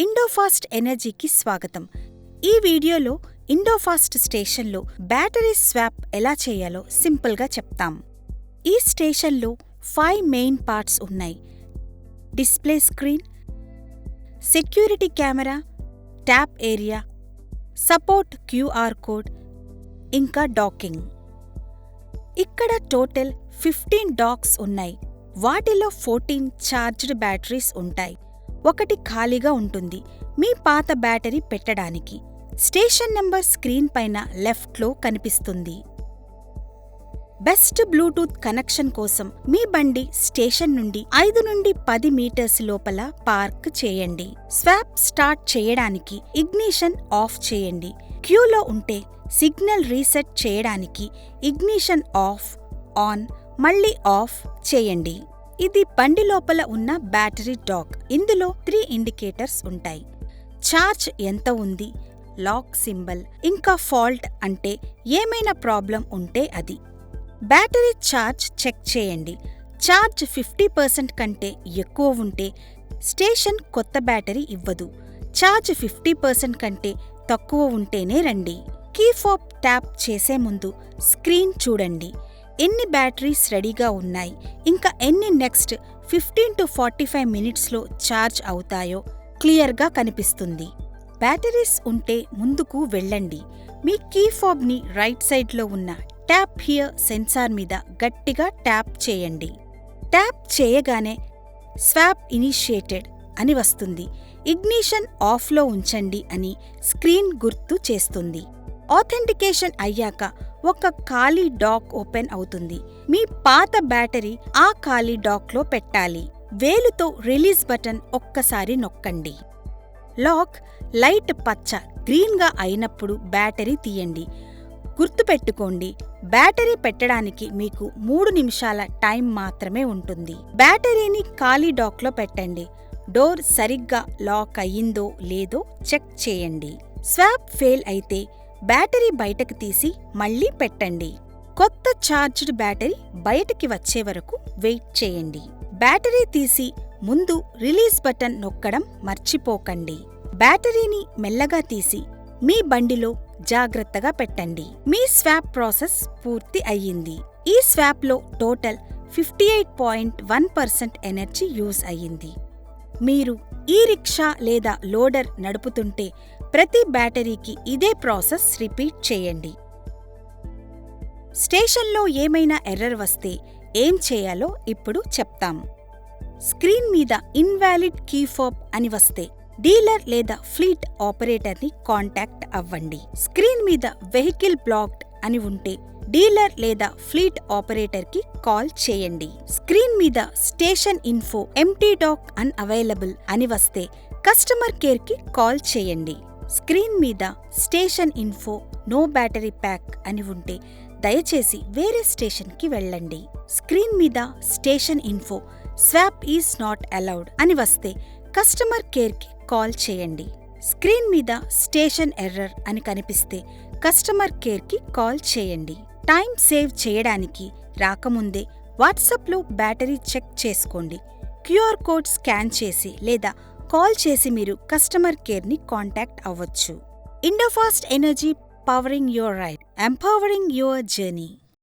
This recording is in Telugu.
ఇండోఫాస్ట్ ఎనర్జీకి స్వాగతం. ఈ వీడియోలో ఇండోఫాస్ట్ స్టేషన్లో బ్యాటరీ స్వాప్ ఎలా చేయాలో సింపుల్గా చెప్తాం. ఈ స్టేషన్లో 5 మెయిన్ పార్ట్స్ ఉన్నాయి: display screen, security camera, tap area, support QR code, ఇంకా డాకింగ్. ఇక్కడ టోటల్ 15 డాక్స్ ఉన్నాయి. వాటిలో 14 ఛార్జ్డ్ బ్యాటరీస్ ఉంటాయి. ఒకటి ఖాళీగా ఉంటుంది, మీ పాత బ్యాటరీ పెట్టడానికి. స్టేషన్ నంబర్ స్క్రీన్ పైన లెఫ్ట్లో కనిపిస్తుంది. బెస్ట్ బ్లూటూత్ కనెక్షన్ కోసం మీ బండి స్టేషన్ నుండి 5 నుండి 10 మీటర్స్ లోపల పార్క్ చేయండి. స్వాప్ స్టార్ట్ చేయడానికి ఇగ్నిషన్ ఆఫ్ చేయండి. క్యూలో ఉంటే సిగ్నల్ రీసెట్ చేయడానికి ఇగ్నిషన్ ఆఫ్, ఆన్, మళ్ళీ ఆఫ్ చేయండి. ఇది బండి లోపల ఉన్న బ్యాటరీ డాక్. ఇందులో 3 ఇండికేటర్స్ ఉంటాయి: ఛార్జ్ ఎంత ఉంది, లాక్ సింబల్, ఇంకా ఫాల్ట్ అంటే ఏమైనా ప్రాబ్లం ఉంటే అది. బ్యాటరీ ఛార్జ్ చెక్ చేయండి. ఛార్జ్ 50% కంటే ఎక్కువ ఉంటే స్టేషన్ కొత్త బ్యాటరీ ఇవ్వదు. ఛార్జ్ 50% కంటే తక్కువ ఉంటేనే రండి. కీ ఫాబ్ ట్యాప్ చేసే ముందు స్క్రీన్ చూడండి. ఎన్ని బ్యాటరీస్ రెడీగా ఉన్నాయి, ఇంకా ఎన్ని నెక్స్ట్ 15 to 45 మినిట్స్లో ఛార్జ్ అవుతాయో క్లియర్గా కనిపిస్తుంది. బ్యాటరీస్ ఉంటే ముందుకు వెళ్ళండి. మీ కీ ఫాబ్ని రైట్ సైడ్లో ఉన్న ట్యాప్ హియర్ సెన్సార్ మీద గట్టిగా ట్యాప్ చేయండి. ట్యాప్ చేయగానే స్వాప్ ఇనిషియేటెడ్ అని వస్తుంది. ఇగ్నిషన్ ఆఫ్లో ఉంచండి అని స్క్రీన్ గుర్తు చేస్తుంది. ఆథెంటికేషన్ అయ్యాక ఒక ఖాళీ డాక్ ఓపెన్ అవుతుంది. మీ పాత బ్యాటరీ ఆ ఖాళీ డాక్లో పెట్టాలి. వేలుతో రిలీజ్ బటన్ ఒక్కసారి నొక్కండి. లాక్ లైట్ పచ్చ గ్రీన్గా అయినప్పుడు బ్యాటరీ తీయండి. గుర్తుపెట్టుకోండి, బ్యాటరీ పెట్టడానికి మీకు 3 నిమిషాల టైం మాత్రమే ఉంటుంది. బ్యాటరీని ఖాళీ డాక్లో పెట్టండి. డోర్ సరిగ్గా లాక్ అయ్యిందో లేదో చెక్ చేయండి. స్వాప్ ఫెయిల్ అయితే బ్యాటరీ బయటకు తీసి మళ్లీ పెట్టండి. కొత్త ఛార్జ్డ్ బ్యాటరీ బయటికి వచ్చే వరకు వెయిట్ చేయండి. బ్యాటరీ తీసి ముందు రిలీజ్ బటన్ నొక్కడం మర్చిపోకండి. బ్యాటరీని మెల్లగా తీసి మీ బండిలో జాగ్రత్తగా పెట్టండి. మీ స్వాప్ ప్రాసెస్ పూర్తి అయ్యింది. ఈ స్వాప్లో టోటల్ 58.1% ఎనర్జీ యూజ్ అయ్యింది. మీరు ఈ రిక్షా లేదా లోడర్ నడుపుతుంటే ప్రతి బ్యాటరీకి ఇదే ప్రాసెస్ రిపీట్ చేయండి. స్టేషన్లో ఏమైనా ఎర్రర్ వస్తే ఏం చేయాలో ఇప్పుడు చెప్తాం. స్క్రీన్ మీద ఇన్వాలిడ్ కీ ఫాబ్ అని వస్తే డీలర్ లేదా ఫ్లీట్ ఆపరేటర్ని కాంటాక్ట్ అవ్వండి. స్క్రీన్ మీద వెహికల్ బ్లాక్డ్ అని ఉంటే డీలర్ లేదా ఫ్లీట్ ఆపరేటర్కి కాల్ చేయండి. స్క్రీన్ మీద station info empty dock unavailable అని వస్తే కస్టమర్ కేర్కి కాల్ చేయండి. స్క్రీన్ మీద station info no battery pack అని ఉంటే దయచేసి వేరే స్టేషన్కి వెళ్ళండి. స్క్రీన్ మీద station info swap is not allowed అని వస్తే కస్టమర్ కేర్కి కాల్ చేయండి. స్క్రీన్ మీద స్టేషన్ ఎర్రర్ అని కనిపిస్తే కస్టమర్ కేర్కి కాల్ చేయండి. టైం సేవ్ చేయడానికి రాకముందే వాట్సాప్లో బ్యాటరీ చెక్ చేసుకోండి. QR కోడ్ స్కాన్ చేసి లేదా కాల్ చేసి మీరు కస్టమర్ కేర్ని కాంటాక్ట్ అవ్వచ్చు. Indofast energy, powering your ride, empowering your journey.